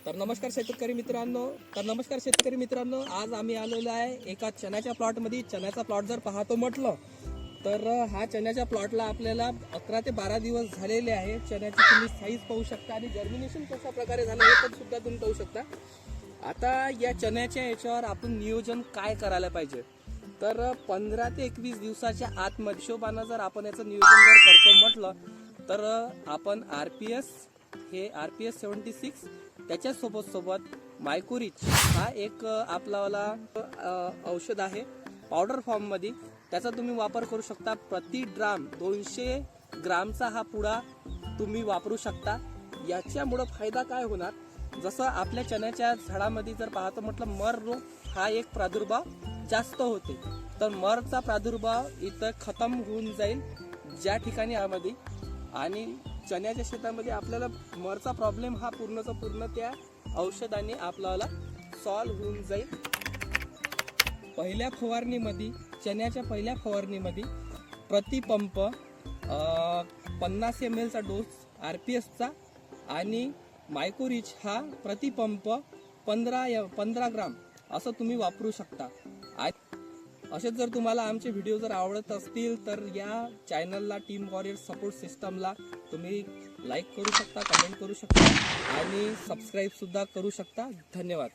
तर नमस्कार शेतकरी मित्रांनो, आज आम्ही आलेलो आहे एका चण्याच्या प्लॉटमध्ये. चण्याचा प्लॉट जर पाहतो म्हटलं तर हा चण्याच्या प्लॉटला आपल्याला 11 ते 12 दिवस झालेले आहे. चण्याची तुम्ही साईज पाहू शकता आणि जर्मिनेशन कशा प्रकारे झालं हे पण सुद्धा तुम्ही पाहू शकता. आता या चण्याच्या याच्यावर आपण नियोजन काय करायला पाहिजे, तर 15 ते 21 दिवसाच्या आतमध्ये हिशोबानं जर आपण याचं नियोजन जर करतो म्हटलं तर आपण RPS 76 त्याच्यासोबत मायकोरिच हा एक आपल्याला औषध आहे पावडर फॉर्म मध्ये. त्याचा तुम्ही वापर करू शकता. प्रति ड्राम 200 ग्रामचा हा पुडा तुम्ही वापरू शकता. याच्यामुळे फायदा काय होणार, जसं आपल्या चण्याच्या झाडामध्ये जर पाहतो म्हटलं मर रोग हा एक प्रादुर्भाव जास्त होते, तर मरचा प्रादुर्भाव इथं खतम होऊन जाईल ज्या ठिकाणी यामध्ये. आणि चण्याच्या शेतामध्ये आपल्याला मरचा प्रॉब्लेम हा पूर्णचा पूर्ण त्या औषधाने आपल्याला सॉल्व्ह होऊन जाईल. चण्याच्या पहिल्या फवारणीमध्ये प्रति पंप 50 ml चा डोस RPSचा आणि मायकोरिच हा प्रति पंप 15 ग्राम असं तुम्ही वापरू शकता. असेच जर तुम्हाला आमचे व्हिडिओ जर आवडत असतील तर या चॅनलला टीम वॉरियर सपोर्ट सिस्टमला तुम्ही लाईक करू शकता, कमेंट करू शकता आणि सबस्क्राईब सुद्धा करू शकता. धन्यवाद.